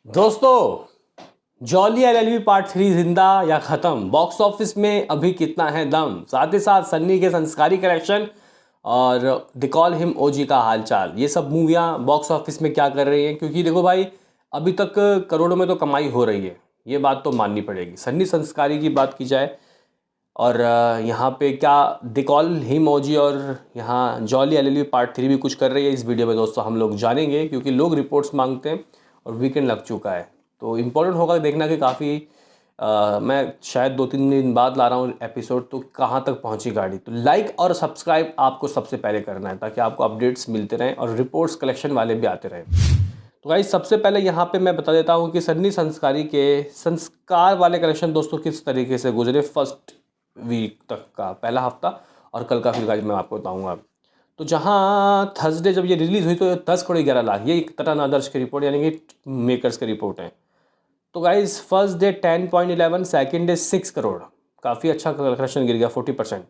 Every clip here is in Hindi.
दोस्तों, जॉली एलएलबी पार्ट 3 जिंदा या खत्म, बॉक्स ऑफिस में अभी कितना है दम, साथ ही साथ सन्नी के संस्कारी कलेक्शन और द कॉल हिम ओजी का हालचाल, ये सब मूवियाँ बॉक्स ऑफिस में क्या कर रही हैं। क्योंकि देखो भाई, अभी तक करोड़ों में तो कमाई हो रही है, ये बात तो माननी पड़ेगी। सन्नी संस्कारी की बात की जाए और यहाँ पे क्या द कॉल हिम ओजी और यहाँ जॉली एलएलबी पार्ट 3 भी कुछ कर रही है, इस वीडियो में दोस्तों हम लोग जानेंगे। क्योंकि लोग रिपोर्ट्स मांगते हैं और वीकेंड लग चुका है, तो इम्पोर्टेंट होगा देखना कि काफ़ी मैं शायद 2-3 दिन बाद ला रहा हूँ एपिसोड, तो कहाँ तक पहुँची गाड़ी। तो लाइक और सब्सक्राइब आपको सबसे पहले करना है ताकि आपको अपडेट्स मिलते रहें और रिपोर्ट्स कलेक्शन वाले भी आते रहें। तो गाइस, सबसे पहले यहाँ पे मैं बता देता हूँ कि सन्नी संस्कारी के संस्कार वाले कलेक्शन दोस्तों किस तरीके से गुजरे फर्स्ट वीक तक का पहला हफ्ता, और कल का फिर गाइस मैं आपको बताऊँगा। तो जहाँ थर्सडे जब ये रिलीज़ हुई तो 10 करोड़ 11 लाख, ये एक तरह आदर्श की रिपोर्ट यानी कि मेकर्स की रिपोर्ट है। तो guys, first day 10.11, second day 6 crore, काफ़ी अच्छा कलेक्शन गिर गया 40%।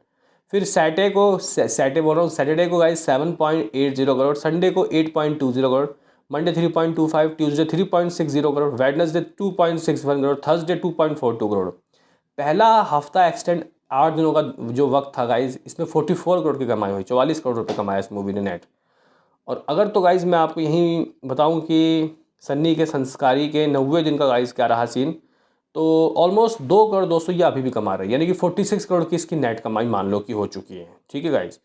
फिर सैटरडे बोल रहा हूँ, सैटरडे को गाइस 7.80 करोड़, संडे को 8.20 crore, Monday 3.25, Tuesday 3.60 crore, Wednesday 2.61 crore, Thursday 2.42 crore. पहला हफ्ता एक्सटेंड 8 दिनों का जो वक्त था गाइज, इसमें 44 करोड़ की कमाई हुई, 44 करोड़ रुपए कमाया इस मूवी ने नेट। और अगर तो गाइज मैं आपको यहीं बताऊं कि सन्नी के संस्कारी के 90 दिन का गाइज क्या रहा सीन, तो ऑलमोस्ट 2 करोड़ दोस्तों ये अभी भी कमा रहे हैं, यानी कि 46 करोड़ की इसकी नेट कमाई मान लो कि हो चुकी है। ठीक है गाइज,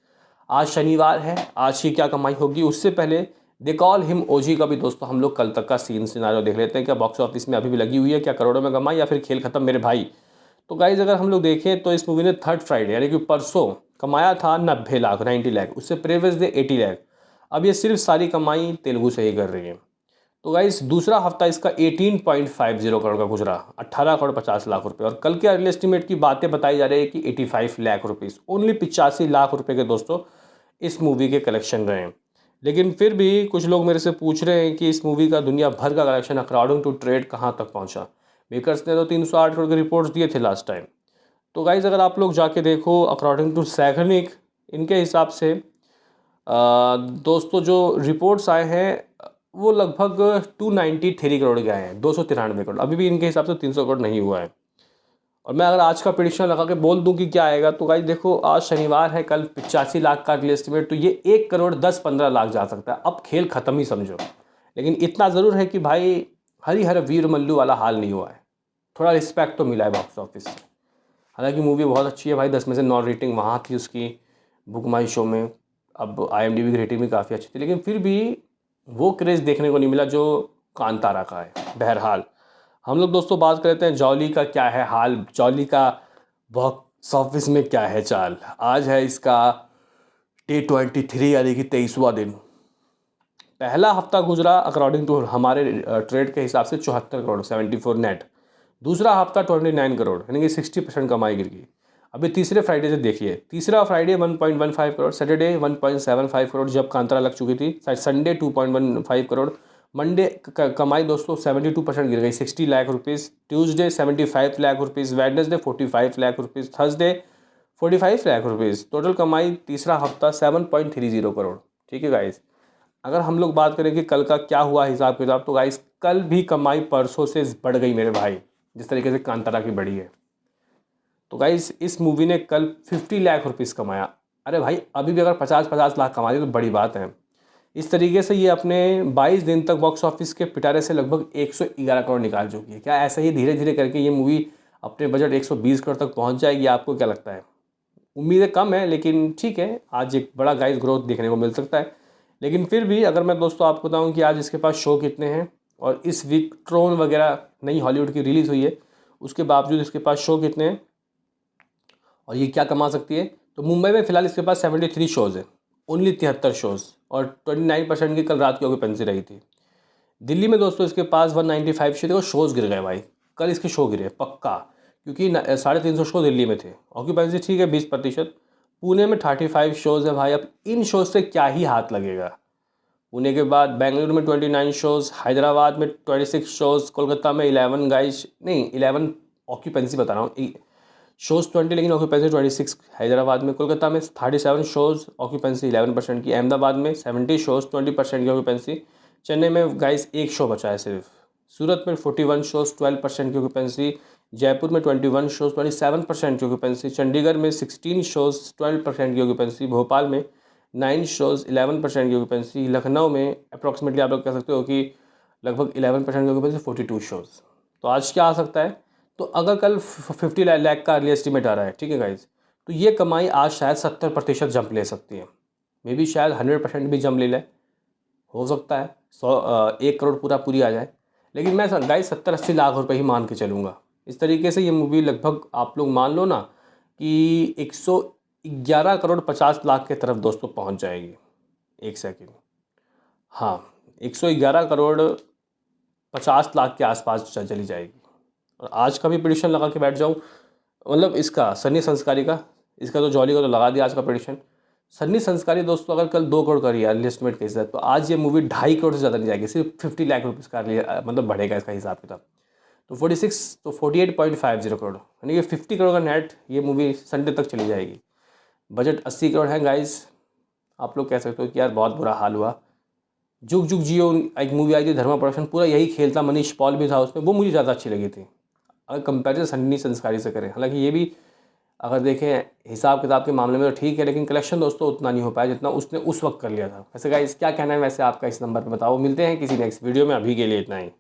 आज शनिवार है, आज की क्या कमाई होगी उससे पहले दे कॉल हिम ओजी का भी दोस्तों हम लोग कल तक का सीन सिनारियो देख लेते हैं। क्या बॉक्स ऑफिस में अभी भी लगी हुई है, क्या करोड़ों में कमाई या फिर खेल खत्म मेरे भाई। तो गाइज, अगर हम लोग देखें तो इस मूवी ने थर्ड फ्राइडे यानी कि परसों कमाया था 90 लाख, 90 लाख, उससे प्रीवियस डे 80 लाख। अब ये सिर्फ सारी कमाई तेलुगु से ही कर रही है। तो गाइज, दूसरा हफ्ता इसका 18.50 करोड़ का गुजरा, 18 करोड़ 50 लाख रुपए। और कल के अर्ली एस्टिमेट की बातें बताई जा रही है कि 85 लाख रुपीज़, ओनली 85 लाख रुपए के दोस्तों इस मूवी के कलेक्शन रहे हैं। लेकिन फिर भी कुछ लोग मेरे से पूछ रहे हैं कि इस मूवी का दुनिया भर का कलेक्शन अकॉर्डिंग टू ट्रेड कहाँ तक पहुँचा। मेकर्स ने तो 308 करोड़ के रिपोर्ट्स दिए थे लास्ट टाइम। तो गाइज, अगर आप लोग जाके देखो अकॉर्डिंग टू सैगनिक, इनके हिसाब से दोस्तों जो रिपोर्ट्स आए हैं वो लगभग 293 करोड़ के आए हैं, 293 करोड़। अभी भी इनके हिसाब से 300 करोड़ नहीं हुआ है। और मैं अगर आज का प्रेडिक्शन लगा के बोल दूं कि क्या आएगा, तो गाइज देखो, आज शनिवार है, कल 85 लाख का एस्टिमेट, तो ये 1 करोड़ 10-15 लाख जा सकता है। अब खेल खत्म ही समझो। लेकिन इतना ज़रूर है कि भाई हरिहर वीर मल्लू वाला हाल नहीं हुआ है, थोड़ा रिस्पेक्ट तो मिला है बॉक्स ऑफिस से। हालांकि मूवी बहुत अच्छी है भाई, 10 में से 9 रेटिंग वहाँ थी उसकी बुक माई शो में। अब IMDb की रेटिंग भी काफ़ी अच्छी थी, लेकिन फिर भी वो क्रेज़ देखने को नहीं मिला जो कांतारा का है। बहरहाल, हम लोग दोस्तों बात करते हैं जॉली का क्या है हाल, जॉली का बॉक्स ऑफिस में क्या है चाल। आज है इसका डे 23 यानी कि 23वां दिन। पहला हफ्ता गुजरा अकॉर्डिंग टू हमारे ट्रेड के हिसाब से 74 करोड़, 74 नेट। दूसरा हफ्ता 29 करोड़ यानी कि 60% कमाई गिर गई। अभी तीसरे फ्राइडे से देखिए, तीसरा फ्राइडे 1.15 करोड़, सैटरडे 1.75 करोड़ जब कांतारा लग चुकी थी, संडे 2.15 करोड़, मंडे कमाई दोस्तों 72% गिर गई, 60 lakh rupees, Tuesday 75 lakh rupees, Wednesday 45 lakh rupees, Thursday 45 lakh rupees. Total कमाई तीसरा हफ्ता 7.30 करोड़। ठीक है गाइस, अगर हम लोग बात करें कि कल का क्या हुआ हिसाब किताब, तो गाइस कल भी कमाई परसों से बढ़ गई मेरे भाई, जिस तरीके से कांतारा की बढ़ी है। तो गाइस, इस मूवी ने कल 50 लाख रुपीज़ कमाया। अरे भाई, अभी भी अगर 50-50 लाख कमा रही तो बड़ी बात है। इस तरीके से ये अपने 22 दिन तक बॉक्स ऑफिस के पिटारे से लगभग 111 करोड़ निकाल चुकी है। क्या ऐसे ही धीरे धीरे करके ये मूवी अपने बजट 120 करोड़ तक पहुंच जाएगी? आपको क्या लगता है? उम्मीदें कम है, लेकिन ठीक है, आज एक बड़ा गाइस ग्रोथ देखने को मिल सकता है। लेकिन फिर भी अगर मैं दोस्तों आपको बताऊं कि आज इसके पास शो कितने हैं, और इस वीक ट्रोन वगैरह नई हॉलीवुड की रिलीज़ हुई है, उसके बावजूद इसके पास शो कितने हैं और ये क्या कमा सकती है, तो मुंबई में फ़िलहाल इसके पास 73 शोज़ है, ओनली 73 शोज़, और 29% की कल रात की ऑक्यूपेंसी रही थी। दिल्ली में दोस्तों इसके पास 195 शो थे, शोज़ गिर गए भाई, कल इसके शो गिरे पक्का, क्योंकि 350 शो दिल्ली में थे। ऑक्यूपेंसी ठीक है 20%। पुणे में 35 शोज़ है भाई। अब इन शोज़ से क्या ही हाथ लगेगा। पुणे के बाद बेंगलुरु में 29 शोज़, हैदराबाद में 26 शोज़, कोलकाता में 11 गाइस, नहीं 11 ऑक्यूपेंसी बता रहा हूँ, शोज़ 20 लेकिन ऑक्यूपेंसी 26। हैदराबाद में, कोलकाता में 37 शोज़, ऑक्यूपेंसी 11% की। अहमदाबाद में 70 शोज़, 20% की ऑक्यूपेंसी। चेन्नई में गाइस एक शो बचा है सिर्फ, सूरत में 41 शोज़ 12% की ऑक्यूपेंसी, जयपुर में 21 शोज़ 27% की ऑक्यूपेंसी, चंडीगढ़ में 16 शोज़ 12% की ऑक्यूपेंसी, भोपाल में 9 शोज़ 11% की ऑक्यूपेंसी, लखनऊ में अप्रॉक्सीमेटली आप लोग कह सकते हो कि लगभग 11% की ऑक्यूपेंसी 42 शोज़। तो आज क्या आ सकता है, तो अगर कल 50 लाख का अर्ली एस्टिमेट आ रहा है, ठीक है गाइज, तो ये कमाई आज शायद 70% जंप ले सकती है, मे बी शायद 100% भी जंप ले ले, हो सकता है 1 करोड़ पूरी आ जाए। लेकिन मैं गाइस 70-80 लाख रुपए ही मान के चलूँगा। इस तरीके से ये मूवी लगभग आप लोग मान लो ना कि 111 करोड़ 50 लाख के तरफ दोस्तों पहुंच जाएगी। एक सेकेंड, हाँ 111 करोड़ 50 लाख के आसपास चली जाएगी। और आज का भी प्रेडिक्शन लगा के बैठ जाऊँ, मतलब इसका सन्नी संस्कारी का, इसका तो जॉली का तो लगा दिया आज का प्रेडिक्शन। सन्नी संस्कारी दोस्तों अगर कल 2 करोड़ का रिया एस्टिमेट के हिसाब, तो आज ये मूवी 2.5 करोड़ से ज़्यादा नहीं जाएगी, सिर्फ 50 लाख रुपीज़ का मतलब बढ़ेगा इसका हिसाब किताब। तो 48.50 करोड़, यानी कि 50 करोड़ का नेट ये मूवी संडे तक चली जाएगी। बजट 80 करोड़ है गाइस। आप लोग कह सकते हो कि यार बहुत बुरा हाल हुआ। जुग जुग जियो एक मूवी आई थी धर्मा प्रोडक्शन, पूरा यही खेल था, मनीष पॉल भी था उसमें, वो मुझे ज़्यादा अच्छी लगी थी अगर कंपेरिजन सन्नी संस्कारी से करें। हालांकि ये भी अगर देखें हिसाब किताब के मामले में तो ठीक है, लेकिन कलेक्शन दोस्तों उतना नहीं हो पाया जितना उसने उस वक्त कर लिया था। वैसे गाइस क्या कहना है वैसे आपका इस नंबर पे बताओ। मिलते हैं किसी नेक्स्ट वीडियो में, अभी के लिए इतना ही।